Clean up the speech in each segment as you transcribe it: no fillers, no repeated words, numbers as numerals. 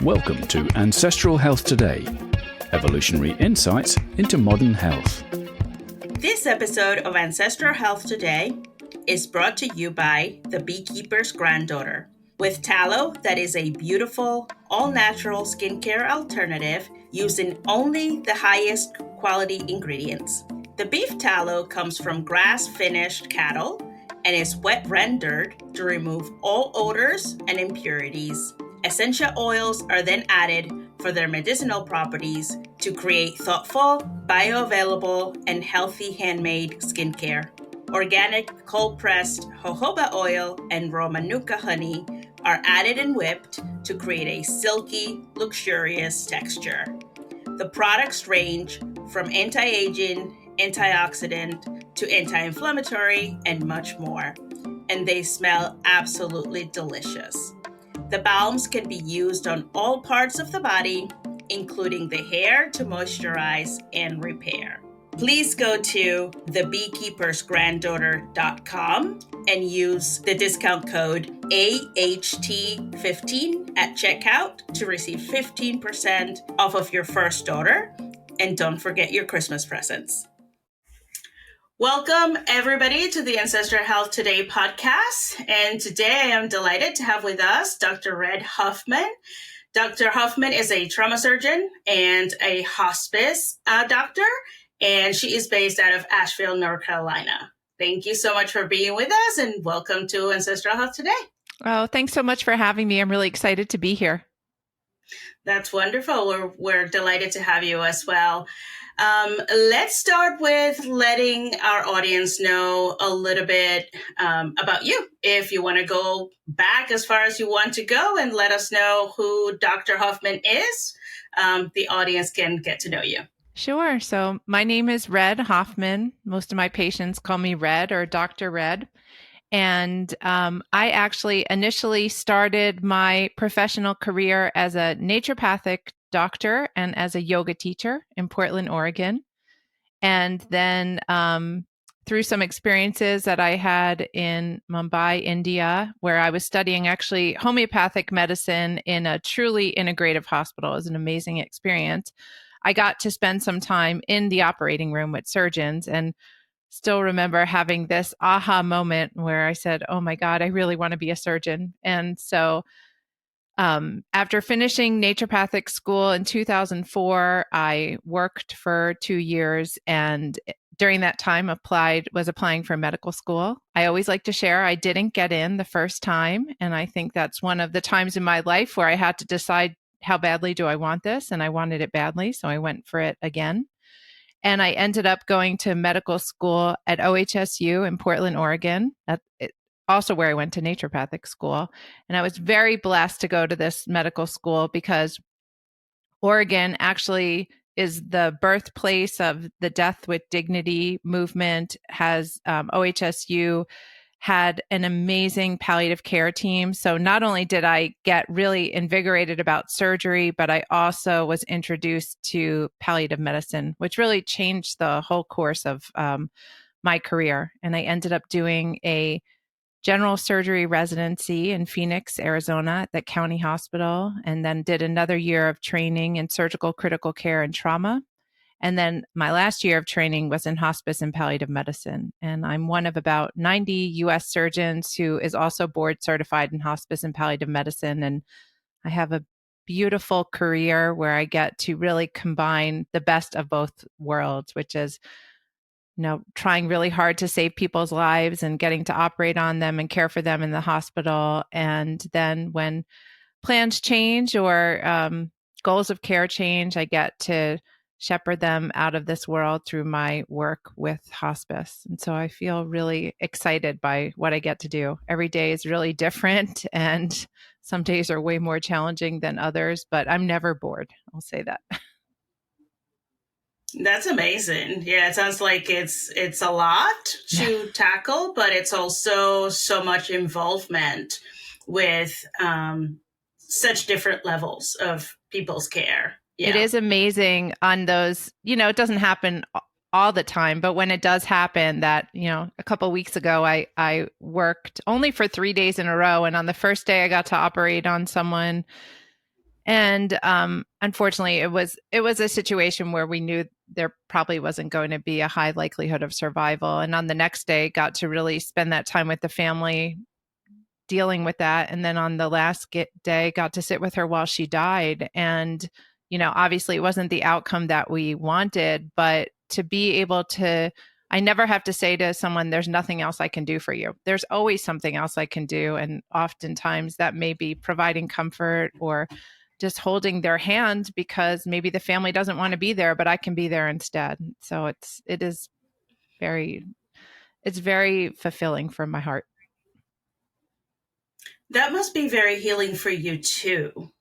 Welcome to Ancestral Health Today, evolutionary insights into modern health. This episode of Ancestral Health Today is brought to you by The Beekeeper's Granddaughter. With tallow that is a beautiful, all-natural skincare alternative using only the highest quality ingredients. The beef tallow comes from grass-finished cattle and is wet rendered to remove all odors and impurities. Essential oils are then added for their medicinal properties to create thoughtful, bioavailable, and healthy handmade skincare. Organic cold-pressed jojoba oil and raw manuka honey are added and whipped to create a silky, luxurious texture. The products range from anti-aging, antioxidant, to anti-inflammatory, and much more. And they smell absolutely delicious. The balms can be used on all parts of the body, including the hair to moisturize and repair. Please go to thebeekeepersgranddaughter.com and use the discount code AHT15 at checkout to receive 15% off of your first order. And don't forget your Christmas presents. Welcome, everybody, to the Ancestral Health Today podcast. And today I am delighted to have with us Dr. Red Hoffman. Dr. Hoffman is a trauma surgeon and a hospice doctor, and she is based out of Asheville, North Carolina. Thank you so much for being with us, and welcome to Ancestral Health Today. Oh, thanks so much for having me. I'm really excited to be here. That's wonderful. We're delighted to have you as well. Let's start with letting our audience know a little bit about you. If you want to go back as far as you want to go and let us know who Dr. Hoffman is, the audience can get to know you. Sure. So my name is Red Hoffman. Most of my patients call me Red or Dr. Red. And I actually initially started my professional career as a naturopathic doctor and as a yoga teacher in Portland, Oregon. And then through some experiences that I had in Mumbai, India, where I was studying actually homeopathic medicine in a truly integrative hospital. It was an amazing experience. I got to spend some time in the operating room with surgeons and still remember having this aha moment where I said, oh my God, I really want to be a surgeon. And so after finishing naturopathic school in 2004, I worked for 2 years, and during that time was applying for medical school. I always like to share I didn't get in the first time, and I think that's one of the times in my life where I had to decide how badly do I want this, and I wanted it badly, so I went for it again. And I ended up going to medical school at OHSU in Portland, Oregon. Also where I went to naturopathic school. And I was very blessed to go to this medical school because Oregon actually is the birthplace of the Death with Dignity movement. OHSU had an amazing palliative care team. So not only did I get really invigorated about surgery, but I also was introduced to palliative medicine, which really changed the whole course of my career. And I ended up doing a general surgery residency in Phoenix, Arizona at the county hospital, and then did another year of training in surgical critical care and trauma. And then my last year of training was in hospice and palliative medicine. And I'm one of about 90 US surgeons who is also board certified in hospice and palliative medicine. And I have a beautiful career where I get to really combine the best of both worlds, which is trying really hard to save people's lives and getting to operate on them and care for them in the hospital. And then when plans change or goals of care change, I get to shepherd them out of this world through my work with hospice. And so I feel really excited by what I get to do. Every day is really different, and some days are way more challenging than others, but I'm never bored. I'll say that. That's amazing. Yeah, it sounds like it's a lot to tackle, but it's also so much involvement with such different levels of people's care. Yeah. It is amazing on those, it doesn't happen all the time, but when it does happen that, a couple of weeks ago, I worked only for 3 days in a row. And on the first day I got to operate on someone And unfortunately, it was a situation where we knew there probably wasn't going to be a high likelihood of survival. And on the next day, got to really spend that time with the family dealing with that. And then on the last day, got to sit with her while she died. And, obviously it wasn't the outcome that we wanted, but to be able to, I never have to say to someone, there's nothing else I can do for you. There's always something else I can do. And oftentimes that may be providing comfort or just holding their hand because maybe the family doesn't want to be there, but I can be there instead. So it's very fulfilling for my heart. That must be very healing for you too.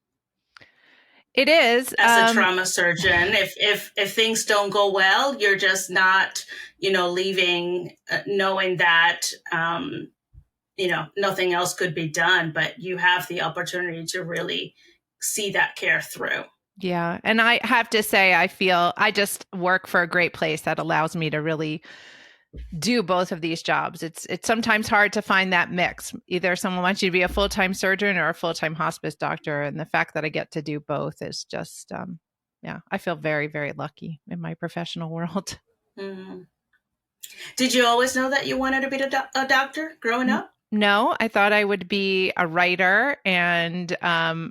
It is. As a trauma surgeon, if things don't go well, you're just not, leaving knowing that, nothing else could be done, but you have the opportunity to really see that care through. Yeah. And I have to say, I feel I just work for a great place that allows me to really do both of these jobs. It's sometimes hard to find that mix. Either someone wants you to be a full-time surgeon or a full-time hospice doctor. And the fact that I get to do both is just, I feel very, very lucky in my professional world. Mm-hmm. Did you always know that you wanted to be a doctor growing up? No, I thought I would be a writer, and my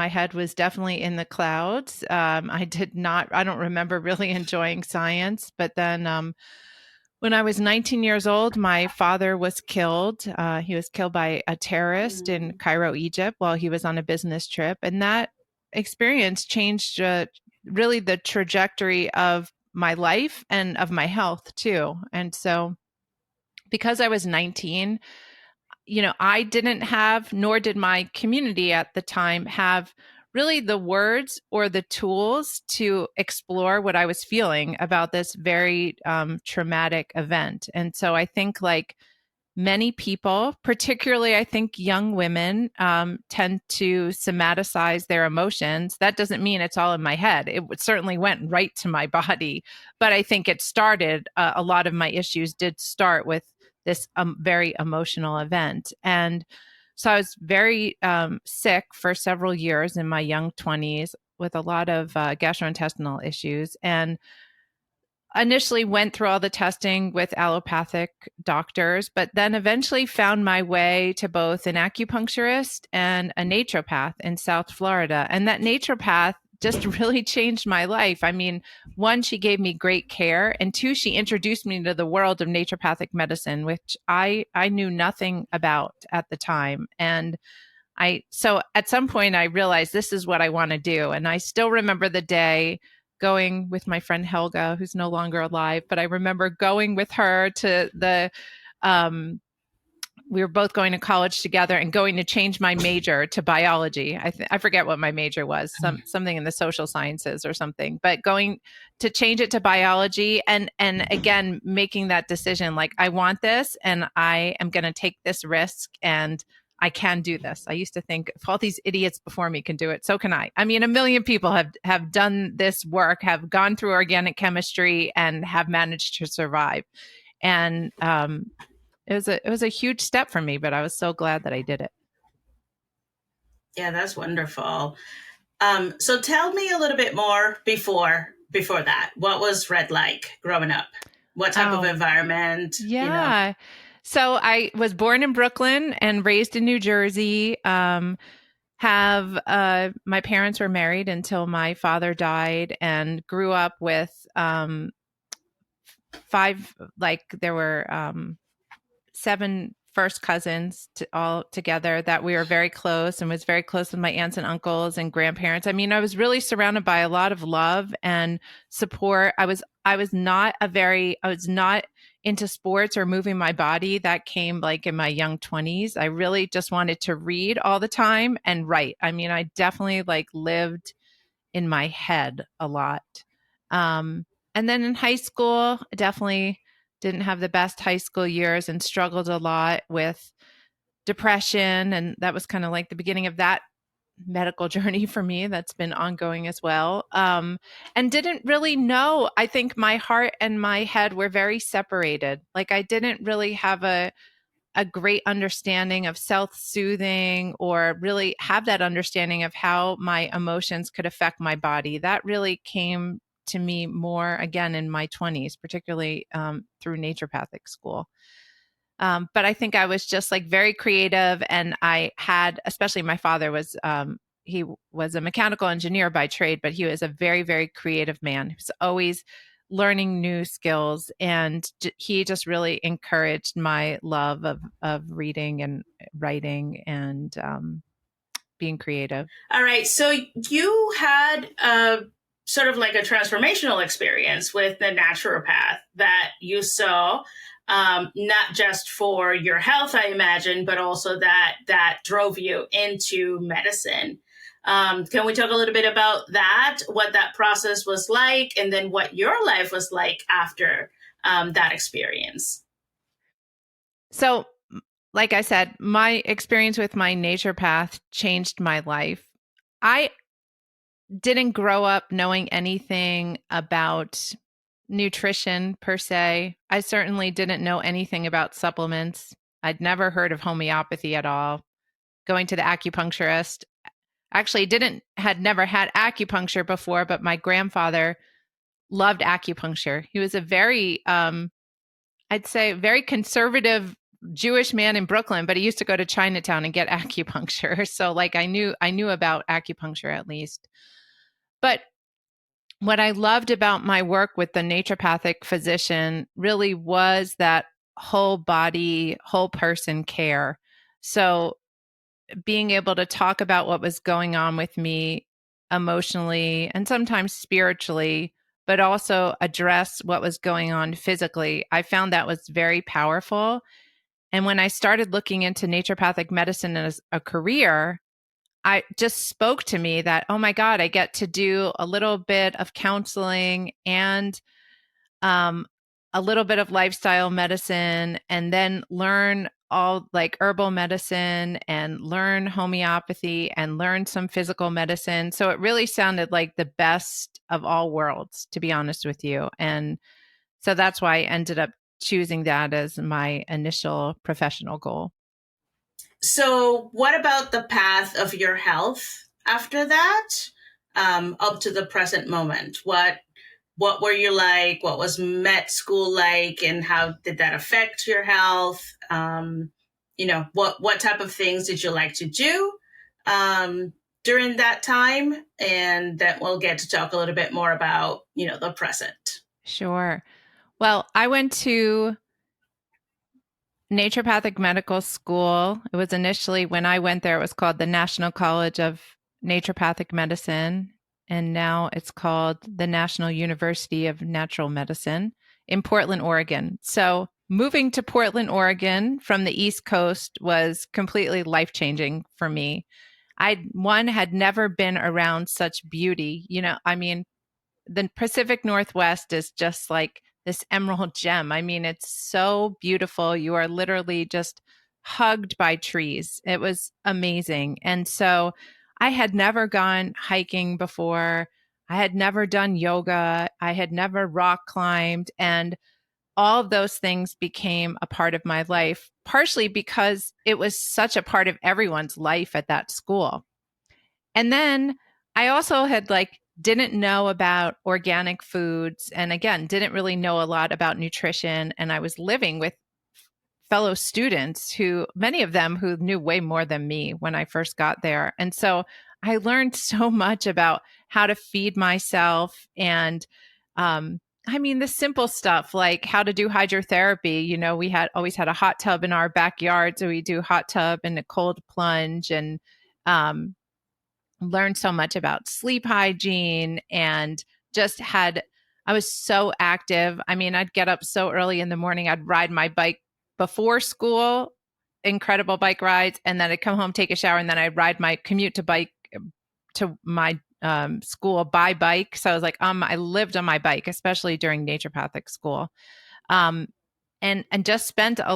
head was definitely in the clouds. I don't remember really enjoying science, but then when I was 19 years old, my father was killed. He was killed by a terrorist in Cairo, Egypt, while he was on a business trip. And that experience changed really the trajectory of my life and of my health too. And so because I was 19, I didn't have, nor did my community at the time have really the words or the tools to explore what I was feeling about this very traumatic event. And so I think like many people, particularly I think young women, tend to somaticize their emotions. That doesn't mean it's all in my head. It certainly went right to my body, but I think it started, a lot of my issues did start with this very emotional event. And so I was very sick for several years in my young 20s with a lot of gastrointestinal issues, and initially went through all the testing with allopathic doctors, but then eventually found my way to both an acupuncturist and a naturopath in South Florida. And that naturopath just really changed my life. I mean, one, she gave me great care, and two, she introduced me to the world of naturopathic medicine, which I knew nothing about at the time. And so at some point I realized this is what I want to do. And I still remember the day going with my friend Helga, who's no longer alive, but I remember going with her to we were both going to college together and going to change my major to biology. I forget what my major was, something in the social sciences or something, but going to change it to biology and again, making that decision, like, I want this and I am going to take this risk and I can do this. I used to think if all these idiots before me can do it, so can I. I mean, a million people have done this work, have gone through organic chemistry and have managed to survive. And, it was a huge step for me, but I was so glad that I did it. Yeah, that's wonderful. So tell me a little bit more before that. What was Red like growing up? What type of environment? Yeah. So I was born in Brooklyn and raised in New Jersey. My parents were married until my father died, and grew up with there were 7 first cousins all together that we were very close, and was very close with my aunts and uncles and grandparents. I mean, I was really surrounded by a lot of love and support. I was not into sports or moving my body. That came like in my young 20s. I really just wanted to read all the time and write. I mean, I definitely lived in my head a lot. And then in high school, I definitely didn't have the best high school years and struggled a lot with depression. And that was kind of like the beginning of that medical journey for me that's been ongoing as well. And didn't really know, I think my heart and my head were very separated. Like I didn't really have a a great understanding of self-soothing or really have that understanding of how my emotions could affect my body. That really came to me more again in my 20s, particularly through naturopathic school. But I think I was just like very creative, and I had, especially my father was, he was a mechanical engineer by trade, but he was a very, very creative man. He was always learning new skills, and he just really encouraged my love of reading and writing and being creative. All right. So you had sort of like a transformational experience with the naturopath that you saw, not just for your health, I imagine, but also that drove you into medicine. Can we talk a little bit about that, what that process was like, and then what your life was like after that experience? So, like I said, my experience with my naturopath changed my life. I didn't grow up knowing anything about nutrition per se. I certainly didn't know anything about supplements. I'd never heard of homeopathy at all. Going to the acupuncturist, actually had never had acupuncture before, but my grandfather loved acupuncture. He was a very I'd say very conservative Jewish man in Brooklyn, but he used to go to Chinatown and get acupuncture. So like I knew about acupuncture at least. But what I loved about my work with the naturopathic physician really was that whole body, whole person care. So being able to talk about what was going on with me emotionally and sometimes spiritually, but also address what was going on physically, I found that was very powerful. And when I started looking into naturopathic medicine as a career, I just spoke to me that, oh my God, I get to do a little bit of counseling and um, a little bit of lifestyle medicine, and then learn all like herbal medicine and learn homeopathy and learn some physical medicine. So it really sounded like the best of all worlds, to be honest with you. And so that's why I ended up choosing that as my initial professional goal. So, what about the path of your health after that, up to the present moment? What were you like? What was med school like, and how did that affect your health? What type of things did you like to do during that time? And then we'll get to talk a little bit more about the present. Sure. Well, I went to naturopathic medical school. It was initially, when I went there, it was called the National College of Naturopathic Medicine. And now it's called the National University of Natural Medicine in Portland, Oregon. So moving to Portland, Oregon from the East Coast was completely life-changing for me. Had never been around such beauty. I mean, the Pacific Northwest is just like this emerald gem. I mean, it's so beautiful. You are literally just hugged by trees. It was amazing. And so I had never gone hiking before. I had never done yoga. I had never rock climbed. And all of those things became a part of my life, partially because it was such a part of everyone's life at that school. And then I also had didn't know about organic foods, and again, didn't really know a lot about nutrition. And I was living with fellow students many of them who knew way more than me when I first got there. And so I learned so much about how to feed myself and, the simple stuff like how to do hydrotherapy. We always had a hot tub in our backyard. So we do hot tub and a cold plunge, and, learned so much about sleep hygiene, and I was so active. I'd get up so early in the morning. I'd ride my bike before school, incredible bike rides. And then I'd come home, take a shower, and then I'd commute to my school by bike. So I was I lived on my bike, especially during naturopathic school. And just spent a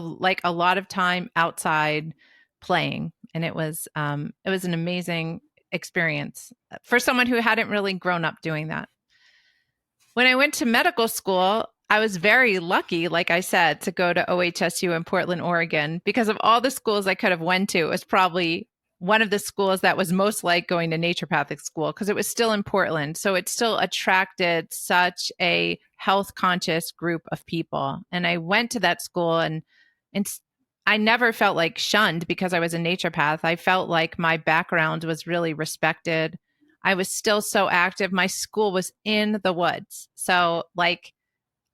lot of time outside playing. And it was an amazing experience for someone who hadn't really grown up doing that. When I went to medical school, I was very lucky, like I said, to go to OHSU in Portland, Oregon, because of all the schools I could have went to. It was probably one of the schools that was most like going to naturopathic school because it was still in Portland. So it still attracted such a health conscious group of people. And I went to that school and I never felt like shunned because I was a naturopath. I felt like my background was really respected. I was still so active. My school was in the woods. So like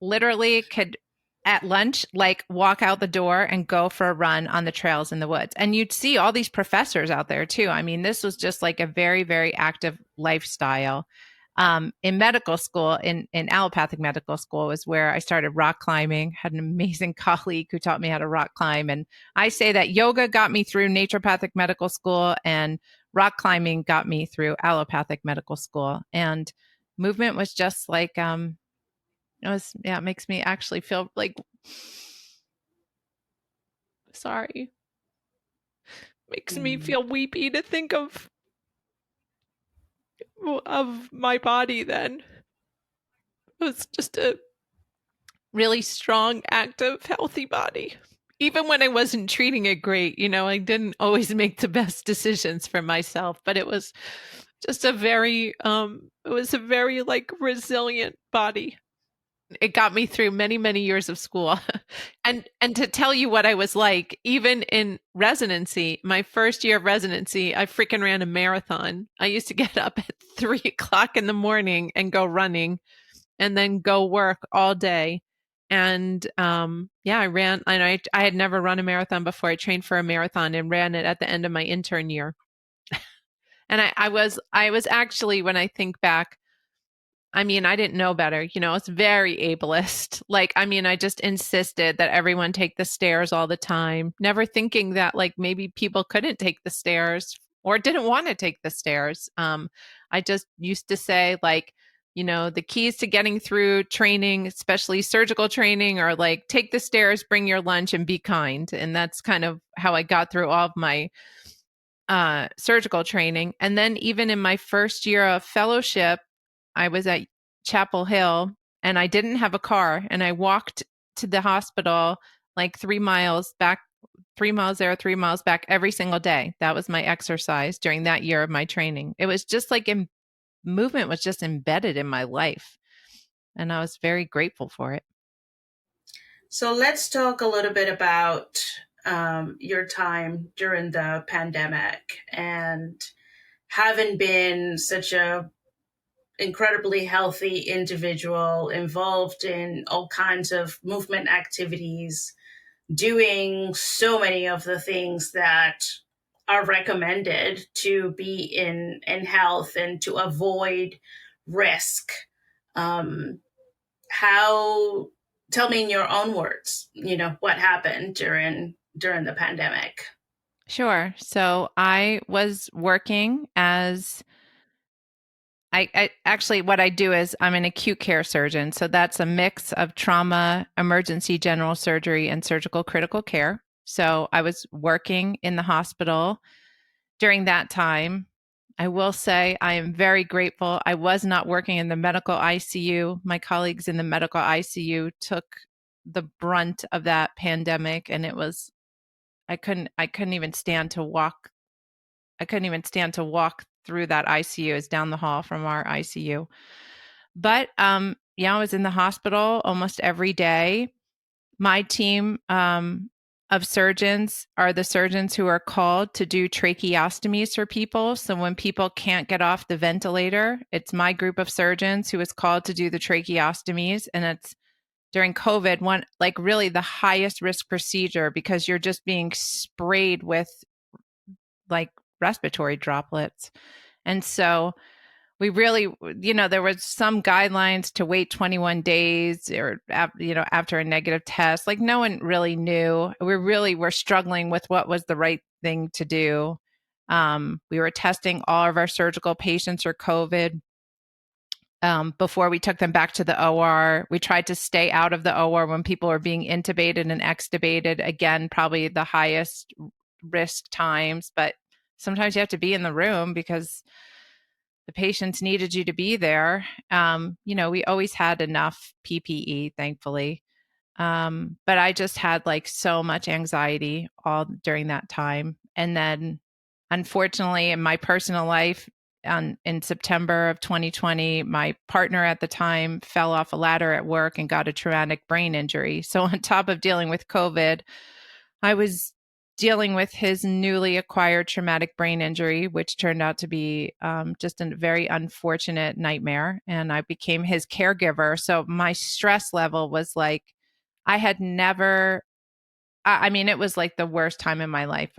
literally could at lunch like walk out the door and go for a run on the trails in the woods, and you'd see all these professors out there too. I mean, this was just like a very, very active lifestyle. In medical school, in allopathic medical school, was where I started rock climbing. Had an amazing colleague who taught me how to rock climb, and I say that yoga got me through naturopathic medical school, and rock climbing got me through allopathic medical school. And movement was just like it makes me actually feel like sorry. Makes me feel weepy to think of my body then. It was just a really strong, active, healthy body. Even when I wasn't treating it great, I didn't always make the best decisions for myself, but it was just a very like resilient body. It got me through many, many years of school. and to tell you what I was like, even in residency, my first year of residency, I freaking ran a marathon. I used to get up at 3:00 in the morning and go running and then go work all day. And I ran, and I had never run a marathon before. I trained for a marathon and ran it at the end of my intern year. And I was actually, when I think back, I mean, I didn't know better. It's very ableist. Like, I mean, I just insisted that everyone take the stairs all the time, never thinking that like maybe people couldn't take the stairs or didn't want to take the stairs. I just used to say like, the keys to getting through training, especially surgical training, are like, take the stairs, bring your lunch, and be kind. And that's kind of how I got through all of my surgical training. And then even in my first year of fellowship, I was at Chapel Hill and I didn't have a car, and I walked to the hospital like 3 miles back, 3 miles there, 3 miles back every single day. That was my exercise during that year of my training. It was just like movement was just embedded in my life, and I was very grateful for it. So let's talk a little bit about your time during the pandemic, and having been such a incredibly healthy individual involved in all kinds of movement activities, doing so many of the things that are recommended to be in health and to avoid risk. How Tell me in your own words, what happened during the pandemic. Sure. So I was working as I actually, what I do is I'm an acute care surgeon. So that's a mix of trauma, emergency general surgery, and surgical critical care. So I was working in the hospital during that time. I will say I am very grateful. I was not working in the medical ICU. My colleagues in the medical ICU took the brunt of that pandemic, and it was I couldn't even stand to walk. I couldn't even stand to walk through that ICU. It's down the hall from our ICU. But I was in the hospital almost every day. My team of surgeons are the surgeons who are called to do tracheostomies for people. So when people can't get off the ventilator, it's my group of surgeons who is called to do the tracheostomies. And it's during COVID, one like really the highest risk procedure because you're just being sprayed with like respiratory droplets. And so we really, there was some guidelines to wait 21 days or, after a negative test. Like no one really knew. We really were struggling with what was the right thing to do. We were testing all of our surgical patients for COVID before we took them back to the OR. We tried to stay out of the OR when people were being intubated and extubated. Again, probably the highest risk times, but sometimes you have to be in the room because the patients needed you to be there. We always had enough PPE, thankfully. But I just had like so much anxiety all during that time. And then unfortunately in my personal life, in September of 2020, my partner at the time fell off a ladder at work and got a traumatic brain injury. So on top of dealing with COVID, I was dealing with his newly acquired traumatic brain injury, which turned out to be just a very unfortunate nightmare. And I became his caregiver. So my stress level was like, I had never, I mean, it was like the worst time in my life.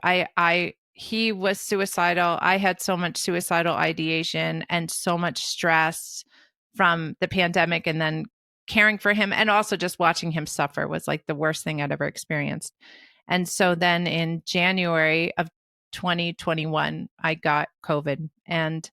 He was suicidal. I had so much suicidal ideation and so much stress from the pandemic, and then caring for him and also just watching him suffer was like the worst thing I'd ever experienced. And so then in January of 2021, I got COVID. And,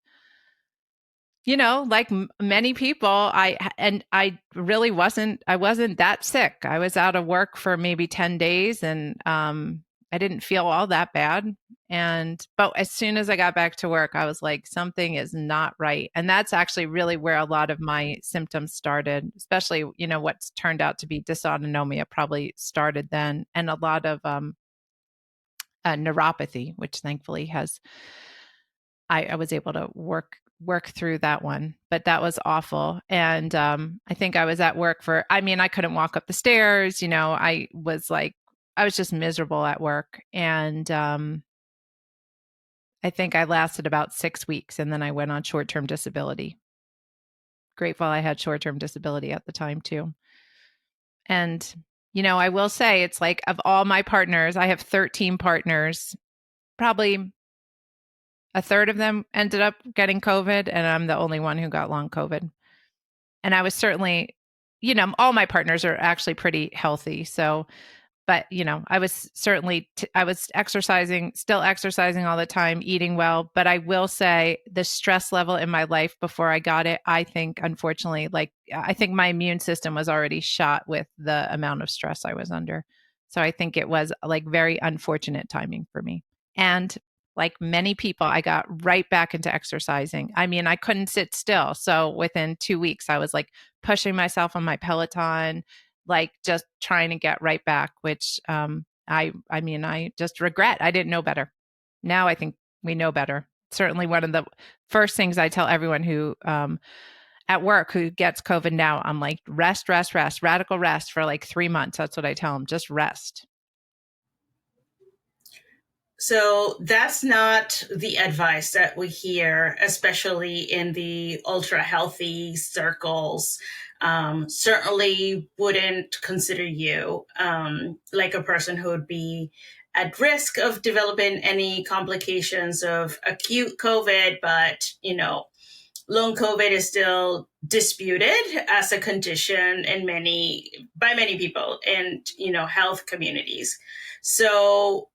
like many people, I really wasn't that sick. I was out of work for maybe 10 days and I didn't feel all that bad. But as soon as I got back to work, I was like, something is not right. And that's actually really where a lot of my symptoms started, especially, what's turned out to be dysautonomia probably started then. And a lot of neuropathy, which thankfully I was able to work through that one, but that was awful. And I think I was at work I couldn't walk up the stairs. I was just miserable at work. And I think I lasted about 6 weeks and then I went on short-term disability. Grateful I had short-term disability at the time too. And, I will say it's like of all my partners, I have 13 partners, probably a third of them ended up getting COVID, and I'm the only one who got long COVID. And I was certainly, all my partners are actually pretty healthy. So, but, I was certainly, I was still exercising all the time, eating well. But I will say the stress level in my life before I got it, I think, unfortunately, I think my immune system was already shot with the amount of stress I was under. So I think it was like very unfortunate timing for me. And like many people, I got right back into exercising. I mean, I couldn't sit still. So within 2 weeks, I was like pushing myself on my Peloton, like just trying to get right back, which I just regret. I didn't know better. Now I think we know better. Certainly one of the first things I tell everyone who at work who gets COVID now, I'm like, rest, radical rest for like 3 months. That's what I tell them. Just rest. So that's not the advice that we hear, especially in the ultra healthy circles. Certainly wouldn't consider you like a person who would be at risk of developing any complications of acute COVID, but, long COVID is still disputed as a condition by many people in, health communities. So,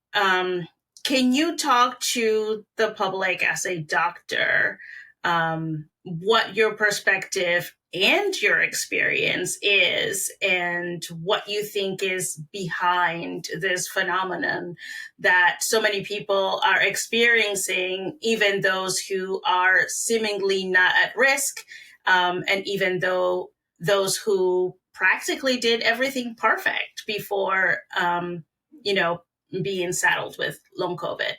can you talk to the public as a doctor, what your perspective and your experience is, and what you think is behind this phenomenon that so many people are experiencing, even those who are seemingly not at risk, and even though those who practically did everything perfect before, being saddled with long COVID?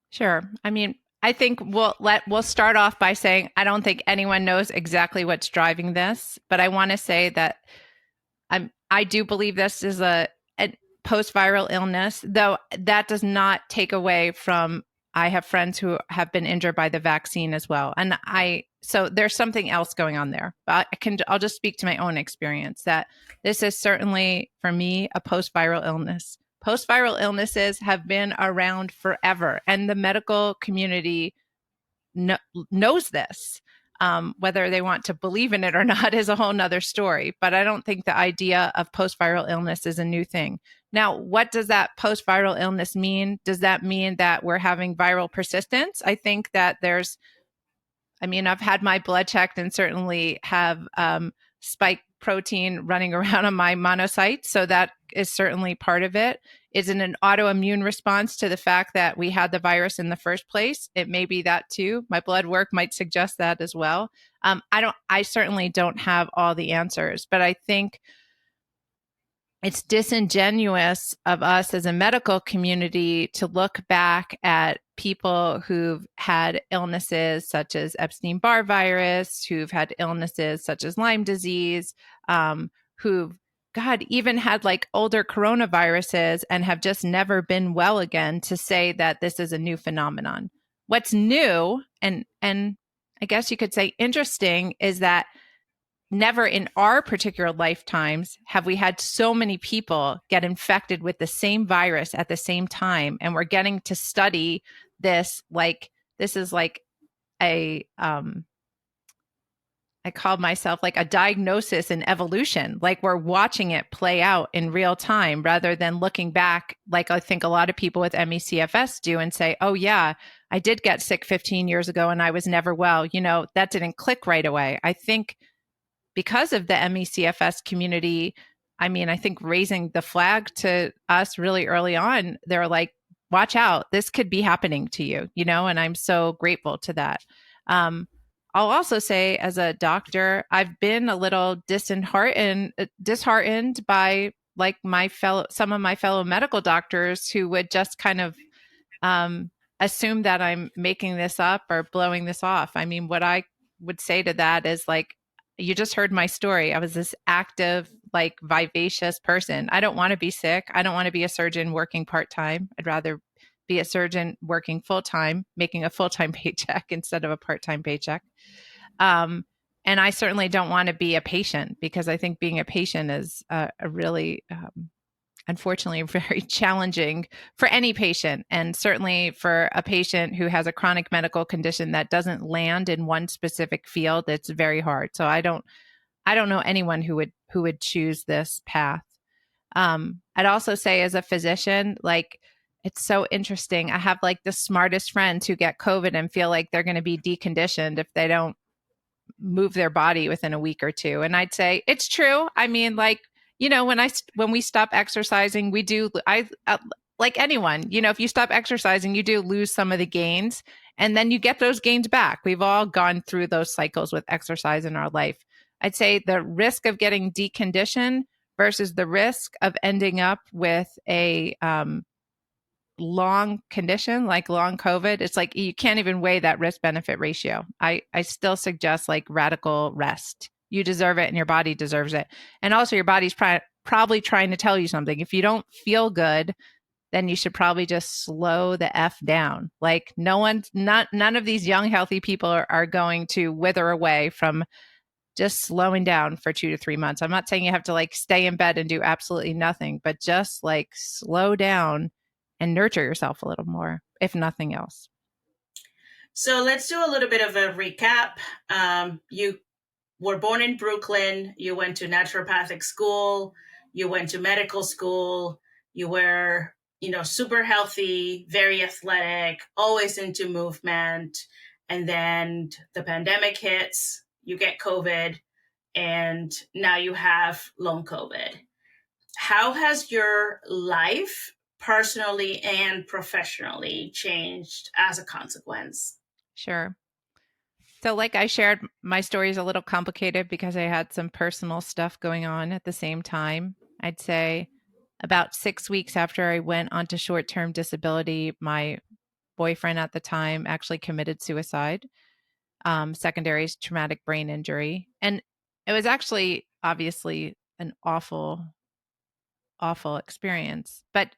Sure. I mean, I think we'll start off by saying I don't think anyone knows exactly what's driving this, but I want to say that I do believe this is a post-viral illness, though that does not take away from I have friends who have been injured by the vaccine as well. And so there's something else going on there. But I'll just speak to my own experience that this is certainly for me a post-viral illness. Post-viral illnesses have been around forever, and the medical community knows this. Whether they want to believe in it or not is a whole nother story. But I don't think the idea of post-viral illness is a new thing. Now, what does that post-viral illness mean? Does that mean that we're having viral persistence? I think that I've had my blood checked and certainly have spike protein running around on my monocytes. So that is certainly part of it. Is it an autoimmune response to the fact that we had the virus in the first place? It may be that too. My blood work might suggest that as well. I certainly don't have all the answers, but I think it's disingenuous of us as a medical community to look back at people who've had illnesses such as Epstein-Barr virus, who've had illnesses such as Lyme disease, who've, God, even had like older coronaviruses and have just never been well again, to say that this is a new phenomenon. What's new and I guess you could say interesting is that never in our particular lifetimes have we had so many people get infected with the same virus at the same time. And we're getting to study this like this is like a I called myself like a diagnosis in evolution. Like we're watching it play out in real time rather than looking back, like I think a lot of people with ME/CFS do, and say, oh, yeah, I did get sick 15 years ago and I was never well. You know, that didn't click right away. I think because of the ME/CFS community, I mean, I think raising the flag to us really early on, they're like, watch out, this could be happening to you, you know, and I'm so grateful to that. I'll also say, as a doctor, I've been a little disheartened by like some of my fellow medical doctors who would just kind of assume that I'm making this up or blowing this off. I mean, what I would say to that is like, you just heard my story. I was this active, like vivacious person. I don't want to be sick. I don't want to be a surgeon working part-time. I'd rather be a surgeon working full-time, making a full-time paycheck instead of a part-time paycheck. And I certainly don't want to be a patient, because I think being a patient is a really, unfortunately, very challenging for any patient, and certainly for a patient who has a chronic medical condition that doesn't land in one specific field. It's very hard. So I don't know anyone who would choose this path. I'd also say, as a physician, like, it's so interesting. I have like the smartest friends who get COVID and feel like they're going to be deconditioned if they don't move their body within a week or two. And I'd say it's true. I mean, like, you know, when we stop exercising, we do, like anyone, you know, if you stop exercising, you do lose some of the gains, and then you get those gains back. We've all gone through those cycles with exercise in our life. I'd say the risk of getting deconditioned versus the risk of ending up with a long condition like long COVID, it's like you can't even weigh that risk benefit ratio. I still suggest like radical rest. You deserve it and your body deserves it. And also your body's probably trying to tell you something. If you don't feel good, then you should probably just slow the F down. Like none of these young, healthy people are going to wither away from just slowing down for 2 to 3 months. I'm not saying you have to like stay in bed and do absolutely nothing, but just like slow down and nurture yourself a little more, if nothing else. So let's do a little bit of a recap. You were born in Brooklyn. You went to naturopathic school. You went to medical school. You were, you know, super healthy, very athletic, always into movement. And then the pandemic hits, you get COVID, and now you have long COVID. How has your life personally and professionally changed as a consequence? Sure. So like I shared, my story is a little complicated because I had some personal stuff going on at the same time. I'd say about 6 weeks after I went onto short-term disability, my boyfriend at the time actually committed suicide, secondary traumatic brain injury. And it was actually obviously an awful, awful experience. But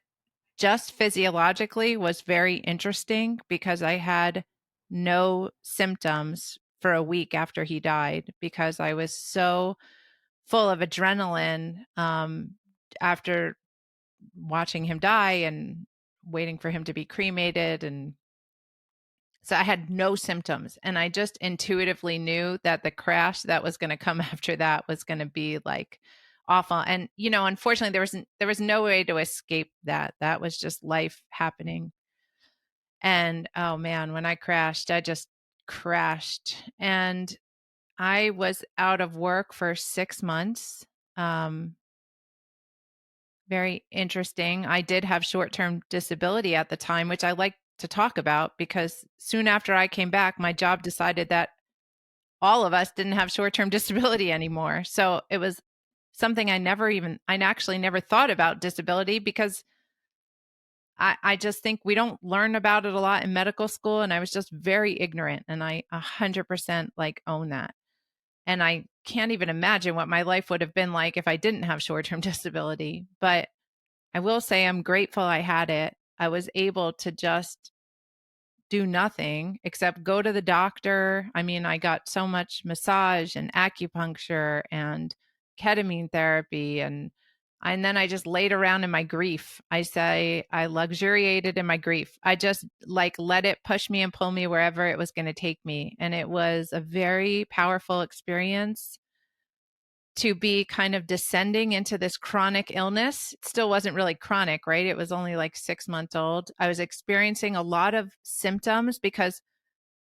just physiologically was very interesting because I had no symptoms for a week after he died, because I was so full of adrenaline after watching him die and waiting for him to be cremated. And so I had no symptoms, and I just intuitively knew that the crash that was going to come after that was going to be like awful. And, you know, unfortunately there was no way to escape that. That was just life happening. And oh man, when I crashed, I just crashed, and I was out of work for 6 months. very interesting. I did have short-term disability at the time, which I like to talk about because soon after I came back, my job decided that all of us didn't have short-term disability anymore. So it was something I actually never thought about disability because I just think we don't learn about it a lot in medical school. And I was just very ignorant, and I 100% like own that. And I can't even imagine what my life would have been like if I didn't have short-term disability. But I will say I'm grateful I had it. I was able to just do nothing except go to the doctor. I mean, I got so much massage and acupuncture and ketamine therapy, and then I just laid around in my grief. I say I luxuriated in my grief. I just like let it push me and pull me wherever it was going to take me. And it was a very powerful experience to be kind of descending into this chronic illness. It still wasn't really chronic, right? It was only like 6 months old. I was experiencing a lot of symptoms because,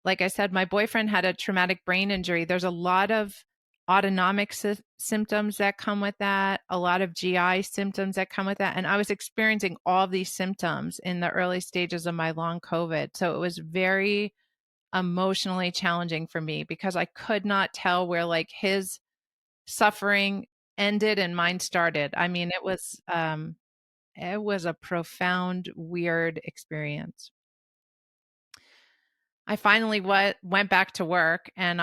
like I said, my boyfriend had a traumatic brain injury. There's a lot of autonomic symptoms that come with that, a lot of GI symptoms that come with that. And I was experiencing all of these symptoms in the early stages of my long COVID. So it was very emotionally challenging for me because I could not tell where like his suffering ended and mine started. I mean, it was a profound, weird experience. I finally went back to work, and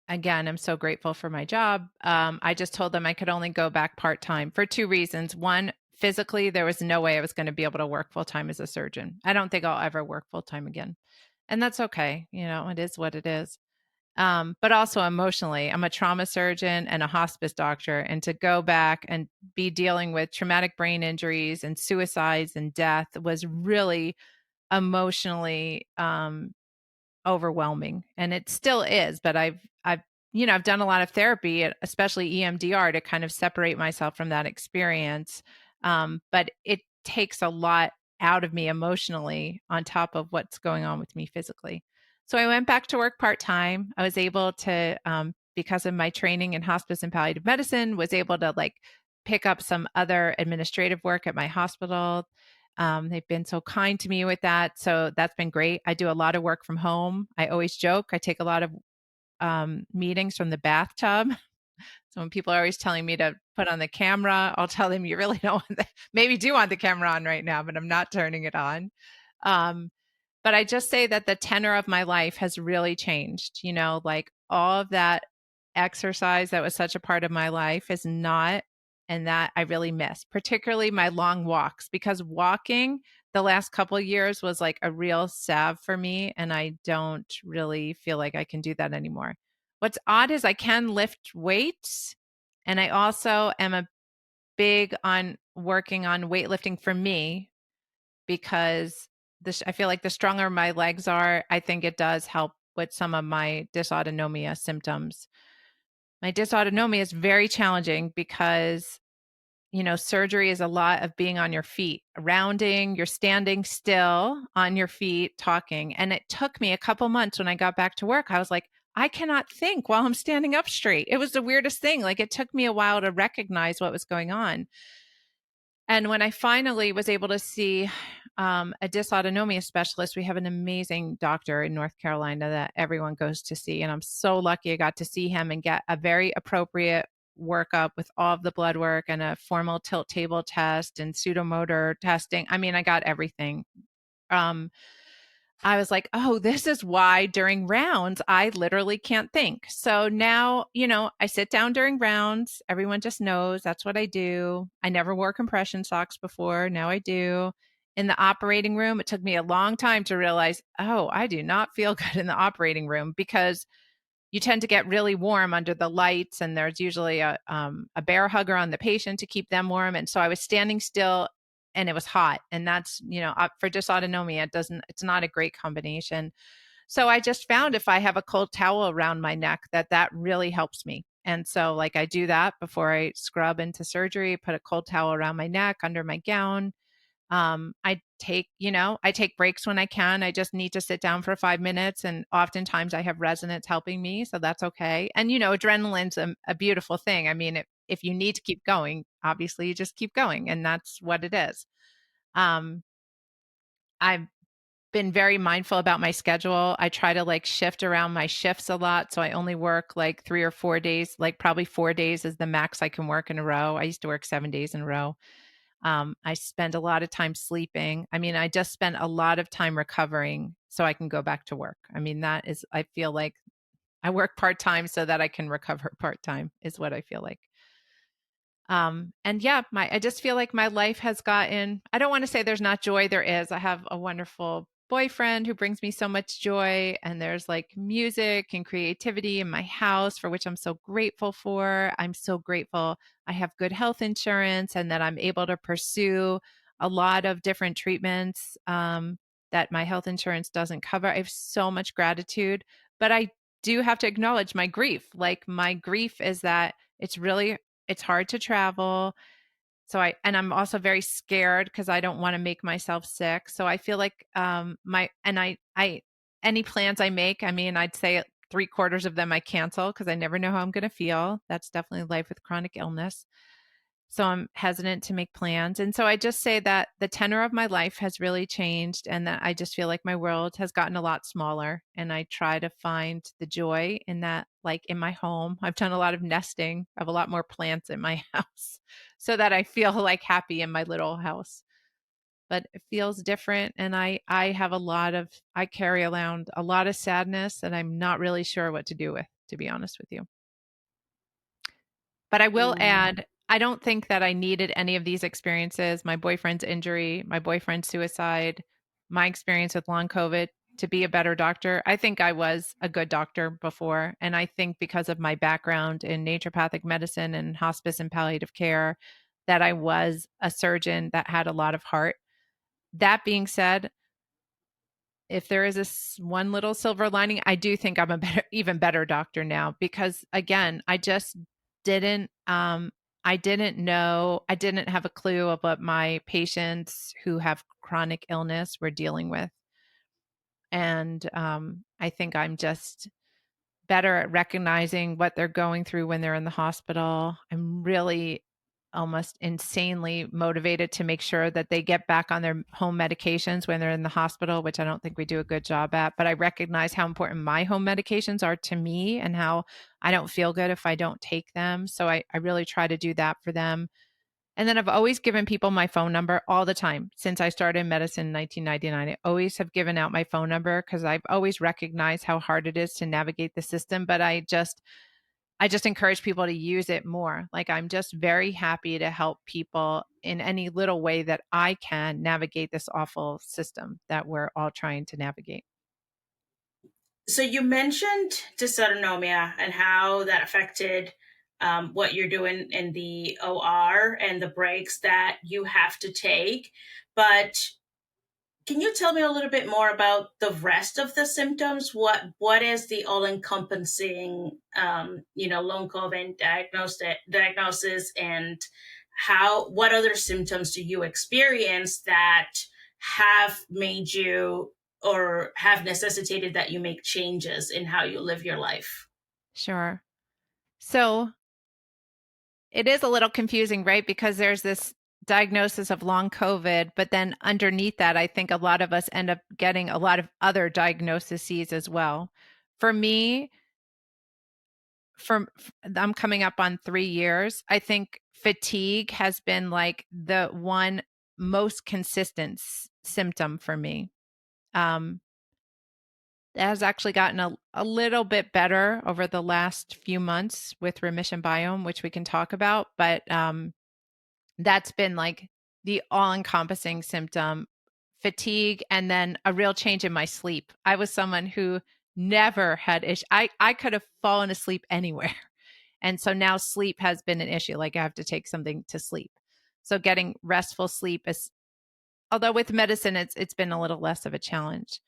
again, I'm so grateful for my job. I just told them I could only go back part-time for two reasons. One, physically, there was no way I was going to be able to work full-time as a surgeon. I don't think I'll ever work full-time again. And that's okay. You know, it is what it is. But also emotionally, I'm a trauma surgeon and a hospice doctor. And to go back and be dealing with traumatic brain injuries and suicides and death was really emotionally overwhelming. And it still is, but I've done a lot of therapy, especially EMDR, to kind of separate myself from that experience. But it takes a lot out of me emotionally on top of what's going on with me physically. So I went back to work part-time. I was able to, because of my training in hospice and palliative medicine, was able to like pick up some other administrative work at my hospital. They've been so kind to me with that. So that's been great. I do a lot of work from home. I always joke, I take a lot of meetings from the bathtub. So when people are always telling me to put on the camera, I'll tell them you really don't want maybe do want the camera on right now, but I'm not turning it on. But I just say that the tenor of my life has really changed. You know, like all of that exercise that was such a part of my life is not, and that I really miss, particularly my long walks, because walking the last couple of years was like a real salve for me. And I don't really feel like I can do that anymore. What's odd is I can lift weights. And I also am a big on working on weightlifting for me because I feel like the stronger my legs are, I think it does help with some of my dysautonomia symptoms. My dysautonomia is very challenging because, you know, surgery is a lot of being on your feet, rounding, you're standing still on your feet, talking. And it took me a couple months when I got back to work. I was like, I cannot think while I'm standing up straight. It was the weirdest thing. Like it took me a while to recognize what was going on. And when I finally was able to see a dysautonomia specialist, we have an amazing doctor in North Carolina that everyone goes to see. And I'm so lucky I got to see him and get a very appropriate workup with all of the blood work and a formal tilt table test and pseudomotor testing. I mean, I got everything. I was like, oh, this is why during rounds, I literally can't think. So now, you know, I sit down during rounds. Everyone just knows that's what I do. I never wore compression socks before. Now I do. In the operating room, it took me a long time to realize, oh, I do not feel good in the operating room because you tend to get really warm under the lights, and there's usually a bear hugger on the patient to keep them warm. And so I was standing still and it was hot, and that's, you know, for dysautonomia, it's not a great combination. So I just found if I have a cold towel around my neck, that really helps me. And so like I do that before I scrub into surgery, put a cold towel around my neck under my gown. I take breaks when I can. I just need to sit down for 5 minutes, and oftentimes I have residents helping me, so that's okay. And, you know, adrenaline's a beautiful thing. I mean, if you need to keep going, obviously you just keep going, and that's what it is. Um, I've been very mindful about my schedule. I try to like shift around my shifts a lot. So I only work like 3 or 4 days, like probably 4 days is the max I can work in a row. I used to work 7 days in a row. I spend a lot of time sleeping. I mean, I just spent a lot of time recovering so I can go back to work. I mean, that is, I feel like I work part time so that I can recover part time, is what I feel like. And yeah, I just feel like my life has gotten, I don't want to say there's not joy. There is. I have a wonderful boyfriend who brings me so much joy, and there's like music and creativity in my house, for which I'm so grateful for. I'm so grateful I have good health insurance and that I'm able to pursue a lot of different treatments that my health insurance doesn't cover. I have so much gratitude, but I do have to acknowledge my grief. Like, my grief is that it's hard to travel. So I'm also very scared because I don't want to make myself sick. So I feel like I any plans I make, I mean, I'd say 3/4 of them I cancel because I never know how I'm going to feel. That's definitely life with chronic illness. So I'm hesitant to make plans. And so I just say that the tenor of my life has really changed, and that I just feel like my world has gotten a lot smaller. And I try to find the joy in that, like in my home. I've done a lot of nesting. I have a lot more plants in my house so that I feel like happy in my little house. But it feels different. And I carry around a lot of sadness, and I'm not really sure what to do with, to be honest with you. But I will add, I don't think that I needed any of these experiences, my boyfriend's injury, my boyfriend's suicide, my experience with long COVID, to be a better doctor. I think I was a good doctor before. And I think because of my background in naturopathic medicine and hospice and palliative care, that I was a surgeon that had a lot of heart. That being said, if there is one little silver lining, I do think I'm a even better doctor now, because again, didn't I didn't know, I didn't have a clue of what my patients who have chronic illness were dealing with. And I think I'm just better at recognizing what they're going through when they're in the hospital. I'm really almost insanely motivated to make sure that they get back on their home medications when they're in the hospital, which I don't think we do a good job at. But I recognize how important my home medications are to me and how I don't feel good if I don't take them. So I really try to do that for them. And then I've always given people my phone number all the time since I started in medicine in 1999. I always have given out my phone number because I've always recognized how hard it is to navigate the system. But I just encourage people to use it more. Like, I'm just very happy to help people in any little way that I can navigate this awful system that we're all trying to navigate. So you mentioned dysautonomia and how that affected what you're doing in the OR and the breaks that you have to take. But can you tell me a little bit more about the rest of the symptoms? What is the all-encompassing, long COVID diagnosis, and what other symptoms do you experience that have made you or have necessitated that you make changes in how you live your life? Sure. So it is a little confusing, right? Because there's this diagnosis of long COVID, but then underneath that, I think a lot of us end up getting a lot of other diagnoses as well. For me, I'm coming up on 3 years. I think fatigue has been like the one most consistent symptom for me. It has actually gotten a little bit better over the last few months with Remission Biome, which we can talk about. But that's been like the all-encompassing symptom, fatigue, and then a real change in my sleep. I was someone who never had issues. I could have fallen asleep anywhere. And so now sleep has been an issue. Like, I have to take something to sleep. So getting restful sleep is, although with medicine, it's been a little less of a challenge.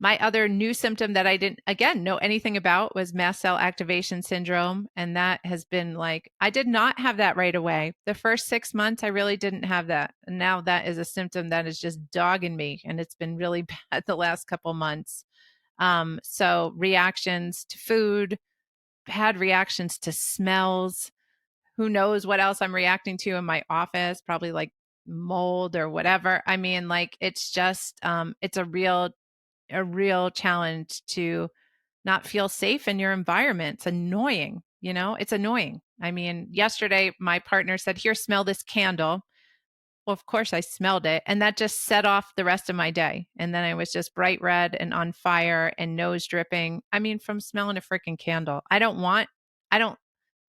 My other new symptom that I didn't, again, know anything about was mast cell activation syndrome. And that has been like, I did not have that right away. The first 6 months, I really didn't have that. And now that is a symptom that is just dogging me. And it's been really bad the last couple months. So reactions to food, had reactions to smells, who knows what else I'm reacting to in my office, probably like mold or whatever. I mean, like it's just it's a real challenge to not feel safe in your environment. It's annoying, it's annoying. I mean, yesterday my partner said, "Here, smell this candle." Well, of course I smelled it, and that just set off the rest of my day. And then I was just bright red and on fire and nose dripping. I mean, from smelling a freaking candle. I don't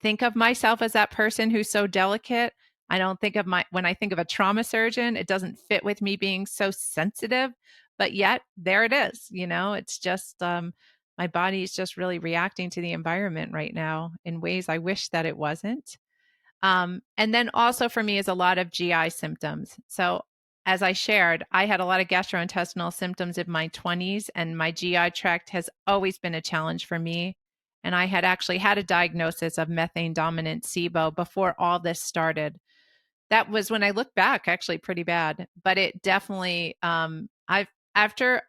think of myself as that person who's so delicate. I don't think of when I think of a trauma surgeon, it doesn't fit with me being so sensitive, but yet there it is, it's just my body is just really reacting to the environment right now in ways I wish that it wasn't. And then also for me is a lot of GI symptoms. So as I shared, I had a lot of gastrointestinal symptoms in my 20s, and my GI tract has always been a challenge for me. And I had actually had a diagnosis of methane dominant SIBO before all this started. That was, when I look back, actually pretty bad, but it definitely, after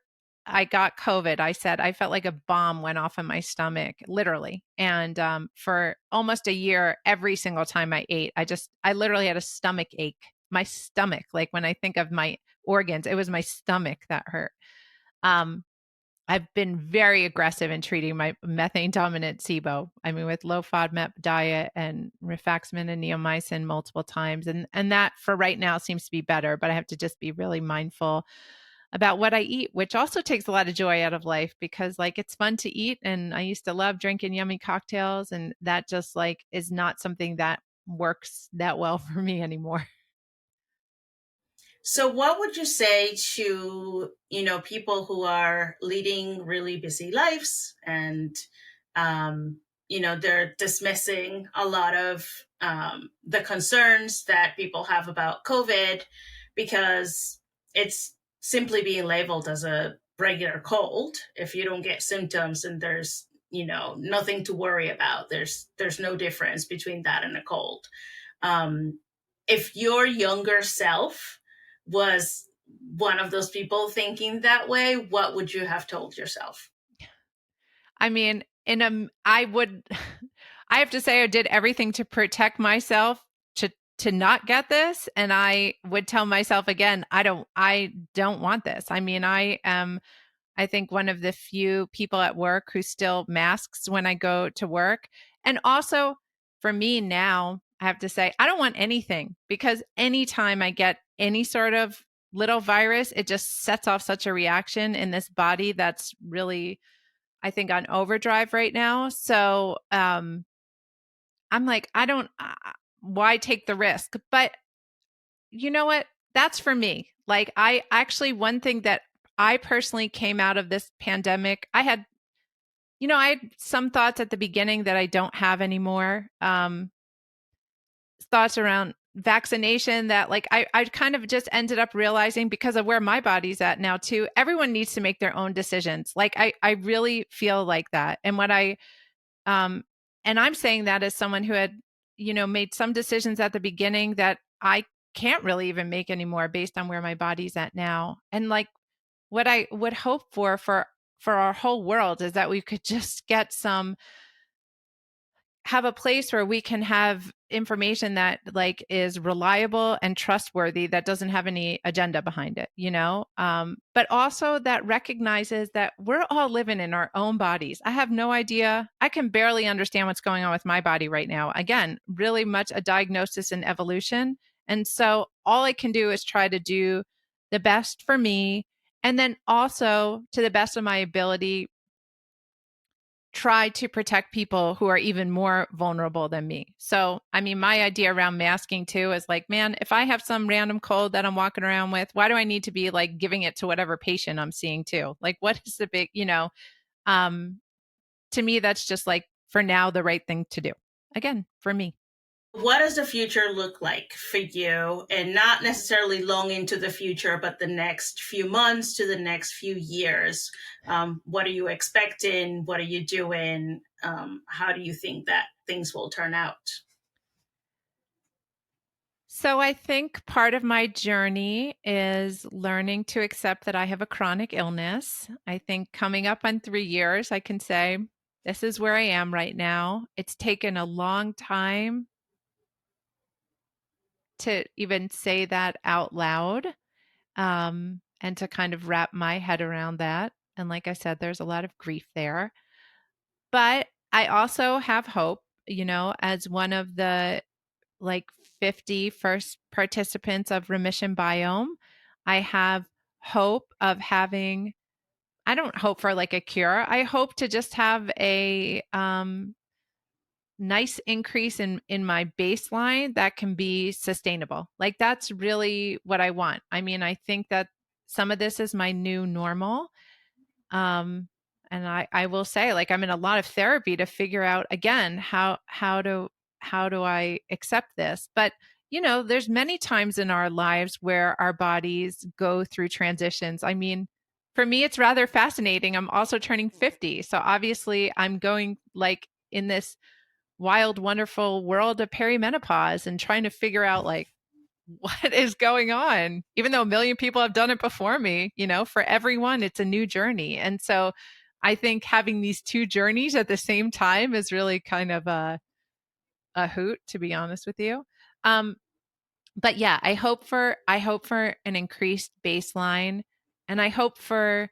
I got COVID, I said I felt like a bomb went off in my stomach, literally. And for almost a year, every single time I ate, I literally had a stomach ache. My stomach, like when I think of my organs, it was my stomach that hurt. I've been very aggressive in treating my methane dominant SIBO. I mean, with low FODMAP diet and rifaximin and neomycin multiple times. And that for right now seems to be better, but I have to just be really mindful about what I eat, which also takes a lot of joy out of life, because like it's fun to eat. And I used to love drinking yummy cocktails, and that just like is not something that works that well for me anymore. So what would you say to, people who are leading really busy lives and, they're dismissing a lot of the concerns that people have about COVID because it's simply being labeled as a regular cold. If you don't get symptoms and there's, nothing to worry about, there's no difference between that and a cold. If your younger self was one of those people thinking that way, what would you have told yourself? I mean, I have to say I did everything to protect myself to not get this. And I would tell myself again, I don't want this. I mean, I am, I think, one of the few people at work who still masks when I go to work. And also for me now, I have to say, I don't want anything, because anytime I get any sort of little virus, it just sets off such a reaction in this body that's really, I think, on overdrive right now. So I'm like, why take the risk? But you know what? That's for me. Like, one thing that I personally came out of this pandemic, I had some thoughts at the beginning that I don't have anymore. Thoughts around vaccination that like I kind of just ended up realizing, because of where my body's at now too, everyone needs to make their own decisions. Like I really feel like that. And and I'm saying that as someone who had, made some decisions at the beginning that I can't really even make anymore based on where my body's at now. And like what I would hope for our whole world is that we could just have a place where we can have information that like is reliable and trustworthy, that doesn't have any agenda behind it, but also that recognizes that we're all living in our own bodies. I have no idea. I can barely understand what's going on with my body right now. Again, really much a diagnosis in evolution. And so all I can do is try to do the best for me. And then also, to the best of my ability, try to protect people who are even more vulnerable than me. So, I mean, my idea around masking too is like, man, if I have some random cold that I'm walking around with, why do I need to be like giving it to whatever patient I'm seeing too? Like, what is the big, to me, that's just like for now, the right thing to do. Again, for me. What does the future look like for you? And not necessarily long into the future, but the next few months to the next few years. What are you expecting? What are you doing? How do you think that things will turn out? So I think part of my journey is learning to accept that I have a chronic illness. I think coming up on 3 years, I can say, this is where I am right now. It's taken a long time to even say that out loud, and to kind of wrap my head around that. And like I said, there's a lot of grief there. But I also have hope, as one of the 50 first participants of Remission Biome. I have hope of having, I don't hope for a cure. I hope to just have a nice increase in my baseline that can be sustainable. That's really what I want. I mean, I think that some of this is my new normal. And I will say, I'm in a lot of therapy to figure out again how do I accept this? But there's many times in our lives where our bodies go through transitions. I mean, for me, it's rather fascinating. I'm also turning 50. So obviously I'm going in this wild, wonderful world of perimenopause and trying to figure out what is going on, even though a million people have done it before me. For everyone, it's a new journey. And so I think having these two journeys at the same time is really kind of a hoot, to be honest with you. But yeah, I hope for an increased baseline, and I hope for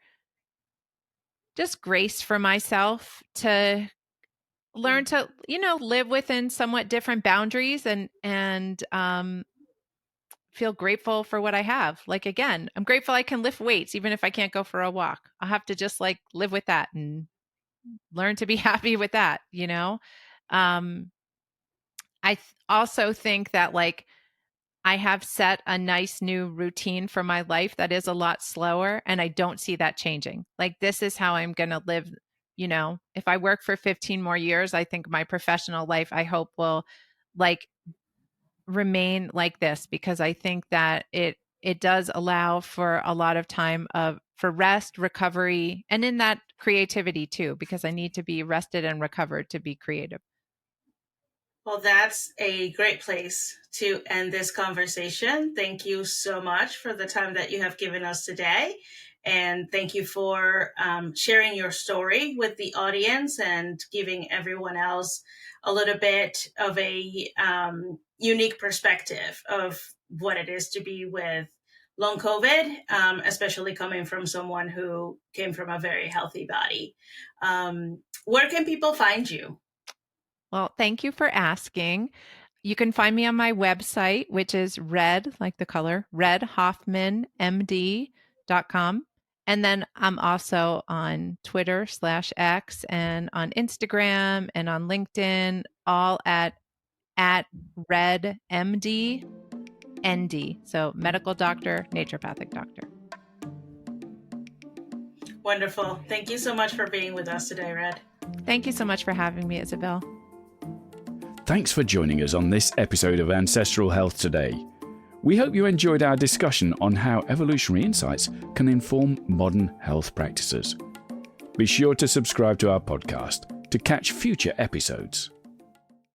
just grace for myself to learn to, live within somewhat different boundaries and feel grateful for what I have. Again, I'm grateful I can lift weights, even if I can't go for a walk. I'll have to just live with that and learn to be happy with that, I also think that I have set a nice new routine for my life that is a lot slower, and I don't see that changing. This is how I'm going to live. If I work for 15 more years, I think my professional life, I hope, will remain like this, because I think that it does allow for a lot of time for rest, recovery, and in that creativity too, because I need to be rested and recovered to be creative. Well, that's a great place to end this conversation. Thank you so much for the time that you have given us today. And thank you for sharing your story with the audience and giving everyone else a little bit of a unique perspective of what it is to be with long COVID, especially coming from someone who came from a very healthy body. Where can people find you? Well, thank you for asking. You can find me on my website, which is red, like the color, redhoffmanmd.com. And then I'm also on Twitter /X and on Instagram and on LinkedIn, all at redmdnd. So medical doctor, naturopathic doctor. Wonderful. Thank you so much for being with us today, Red. Thank you so much for having me, Isabel. Thanks for joining us on this episode of Ancestral Health Today. We hope you enjoyed our discussion on how evolutionary insights can inform modern health practices. Be sure to subscribe to our podcast to catch future episodes.